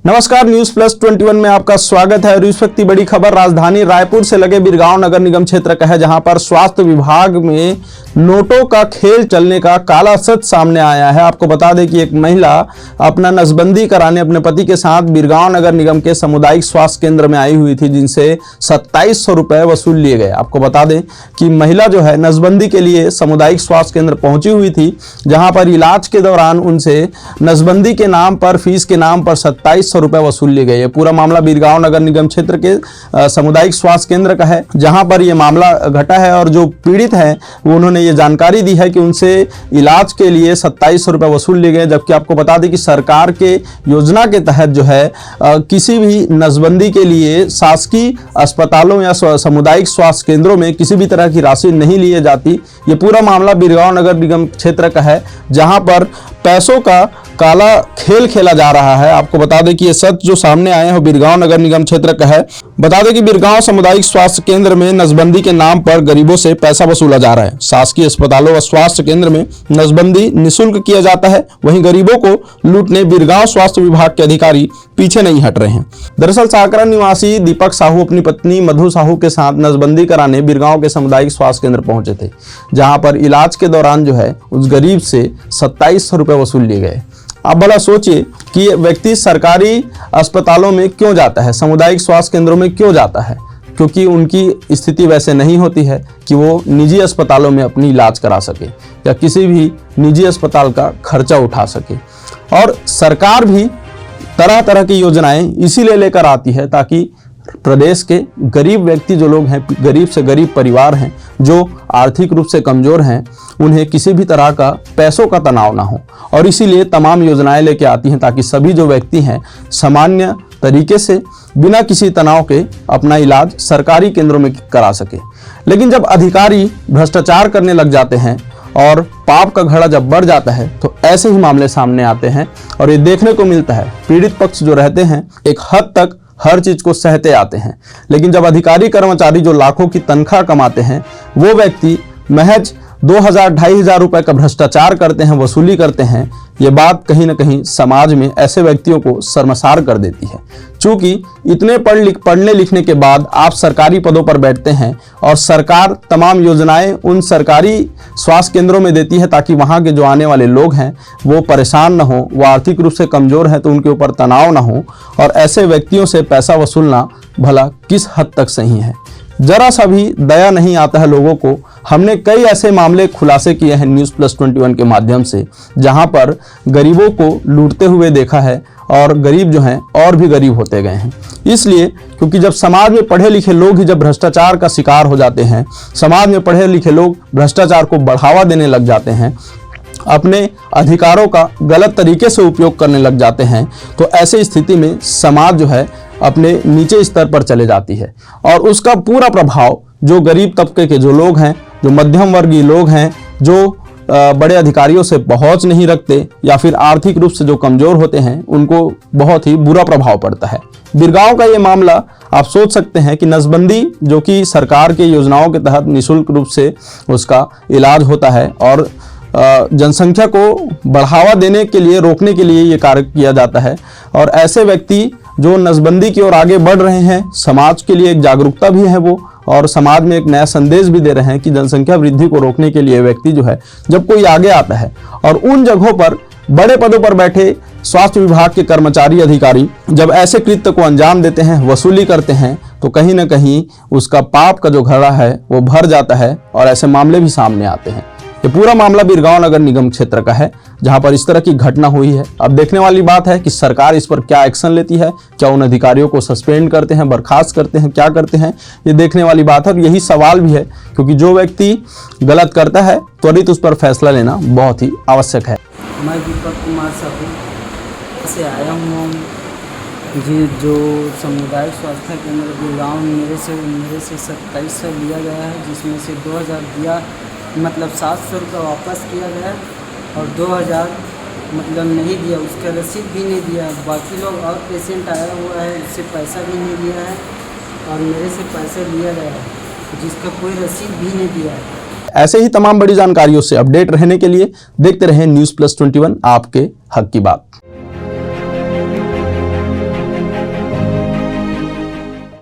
नमस्कार, news plus 21 में आपका स्वागत है। और इस वक्त की बड़ी खबर राजधानी रायपुर से लगे बिरगांव नगर निगम क्षेत्र का है, जहां पर स्वास्थ्य विभाग में नोटों का खेल चलने का काला सच सामने आया है। आपको बता दें कि एक महिला अपना नसबंदी कराने अपने पति के साथ बिरगांव नगर निगम के सामुदायिक स्वास्थ्य केंद्र में आई हुई थी, जिनसे 2700 रुपए वसूल लिए गए। आपको बता दें कि महिला जो है नसबंदी के लिए सामुदायिक स्वास्थ्य केंद्र पहुंची हुई थी, जहां पर इलाज के दौरान उनसे नसबंदी के नाम पर, फीस के नाम पर 2700 रुपए वसूल लिए गए। पूरा मामला बिरगांव नगर निगम क्षेत्र के सामुदायिक स्वास्थ्य केंद्र का है, जहां पर यह मामला घटा है। और जो पीड़ित है उन्होंने ये जानकारी दी है कि उनसे इलाज के लिए 2700 रुपए वसूल लिए गए। जबकि आपको बता दें कि सरकार के योजना के तहत जो है किसी भी नसबंदी के लिए शासकीय अस्पतालों या सामुदायिक स्वास्थ्य केंद्रों में किसी भी तरह की राशि नहीं ली जाती। ये पूरा मामला बिरगांव नगर निगम क्षेत्र का है, जहां पर पैसों का काला खेल खेला जा रहा है। आपको बता दें कि ये सच जो सामने आए हैं वो बिरगांव नगर निगम क्षेत्र का है। बता दें कि बिरगांव सामुदायिक स्वास्थ्य केंद्र में नसबंदी के नाम पर गरीबों से पैसा वसूला जा रहा है। शासकीय अस्पतालों व स्वास्थ्य केंद्र में नसबंदी निःशुल्क किया जाता है, वहीं गरीबों को लूटने बिरगांव स्वास्थ्य विभाग के अधिकारी पीछे नहीं हट रहे हैं। दरअसल साकरा निवासी दीपक साहू अपनी पत्नी मधु साहू के साथ नसबंदी कराने बिरगांव के सामुदायिक स्वास्थ्य केंद्र पहुंचे थे, जहां पर इलाज के दौरान जो है उस गरीब से 2700 रुपए वसूल लिए गए। आप भला सोचिए कि व्यक्ति सरकारी अस्पतालों में क्यों जाता है, सामुदायिक स्वास्थ्य केंद्रों में क्यों जाता है? क्योंकि उनकी स्थिति वैसे नहीं होती है कि वो निजी अस्पतालों में अपनी इलाज करा सके या किसी भी निजी अस्पताल का खर्चा उठा सके। और सरकार भी तरह तरह की योजनाएं इसीलिए लेकर आती है ताकि प्रदेश के गरीब व्यक्ति जो लोग हैं, गरीब से गरीब परिवार हैं, जो आर्थिक रूप से कमज़ोर हैं, उन्हें किसी भी तरह का पैसों का तनाव ना हो। और इसीलिए तमाम योजनाएं लेके आती हैं ताकि सभी जो व्यक्ति हैं सामान्य तरीके से बिना किसी तनाव के अपना इलाज सरकारी केंद्रों में करा सके। लेकिन जब अधिकारी भ्रष्टाचार करने लग जाते हैं और पाप का घड़ा जब बढ़ जाता है तो ऐसे ही मामले सामने आते हैं। और ये देखने को मिलता है, पीड़ित पक्ष जो रहते हैं एक हद तक हर चीज को सहते आते हैं, लेकिन जब अधिकारी कर्मचारी जो लाखों की तनख्वाह कमाते हैं वो व्यक्ति महज 2000-2500 रुपए का भ्रष्टाचार करते हैं, वसूली करते हैं। ये बात कहीं ना कहीं समाज में ऐसे व्यक्तियों को शर्मसार कर देती है। चूंकि इतने पढ़ने लिखने के बाद आप सरकारी पदों पर बैठते हैं और सरकार तमाम योजनाएं उन सरकारी स्वास्थ्य केंद्रों में देती है ताकि वहां के जो आने वाले लोग हैं वो परेशान ना हो, वो आर्थिक रूप से कमजोर हैं तो उनके ऊपर तनाव ना हो। और ऐसे व्यक्तियों से पैसा वसूलना भला किस हद तक सही है? जरा सा भी दया नहीं आता है लोगों को। हमने कई ऐसे मामले खुलासे किए हैं न्यूज़ प्लस 21 के माध्यम से, जहां पर गरीबों को लूटते हुए देखा है और गरीब जो हैं और भी गरीब होते गए हैं। इसलिए क्योंकि जब समाज में पढ़े लिखे लोग ही जब भ्रष्टाचार का शिकार हो जाते हैं, समाज में पढ़े लिखे लोग भ्रष्टाचार को बढ़ावा देने लग जाते हैं, अपने अधिकारों का गलत तरीके से उपयोग करने लग जाते हैं, तो ऐसे स्थिति में समाज जो है अपने नीचे स्तर पर चले जाती है। और उसका पूरा प्रभाव जो गरीब तबके के जो लोग हैं, जो मध्यम वर्गीय लोग हैं, जो बड़े अधिकारियों से पहुंच नहीं रखते या फिर आर्थिक रूप से जो कमज़ोर होते हैं, उनको बहुत ही बुरा प्रभाव पड़ता है। बिरगांव का ये मामला आप सोच सकते हैं कि नसबंदी जो कि सरकार के योजनाओं के तहत निःशुल्क रूप से उसका इलाज होता है और जनसंख्या को बढ़ावा देने के लिए, रोकने के लिए ये कार्य किया जाता है। और ऐसे व्यक्ति जो नसबंदी की ओर आगे बढ़ रहे हैं, समाज के लिए एक जागरूकता भी है वो, और समाज में एक नया संदेश भी दे रहे हैं कि जनसंख्या वृद्धि को रोकने के लिए व्यक्ति जो है जब कोई आगे आता है और उन जगहों पर बड़े पदों पर बैठे स्वास्थ्य विभाग के कर्मचारी अधिकारी जब ऐसे कृत्य को अंजाम देते हैं, वसूली करते हैं, तो कहीं ना कहीं उसका पाप का जो घड़ा है वो भर जाता है और ऐसे मामले भी सामने आते हैं। ये पूरा मामला बिरगांव नगर निगम क्षेत्र का है, जहां पर इस तरह की घटना हुई है। अब देखने वाली बात है कि सरकार इस पर क्या एक्शन लेती है, क्या उन अधिकारियों को सस्पेंड करते हैं, बर्खास्त करते हैं, क्या करते हैं, ये देखने वाली बात है। और यही सवाल भी है, क्योंकि जो व्यक्ति गलत करता है त्वरित उस पर फैसला लेना बहुत ही आवश्यक है। मैं दीपक कुमार साहू से आया हूँ जी, जो सामुदायिक स्वास्थ्य केंद्र बिरगांव मेरे से 2700 लिया गया है, जिसमें से 2000 दिया, मतलब 700 रुपये वापस किया गया और 2000 मतलब नहीं दिया, उसका रसीद भी नहीं दिया। बाकी लोग और पेशेंट आया हुआ है, उससे पैसा भी नहीं दिया है और मेरे से पैसा लिया गया है जिसका कोई रसीद भी नहीं दिया है। ऐसे ही तमाम बड़ी जानकारियों से अपडेट रहने के लिए देखते रहें न्यूज़ प्लस 21, आपके हक की बात।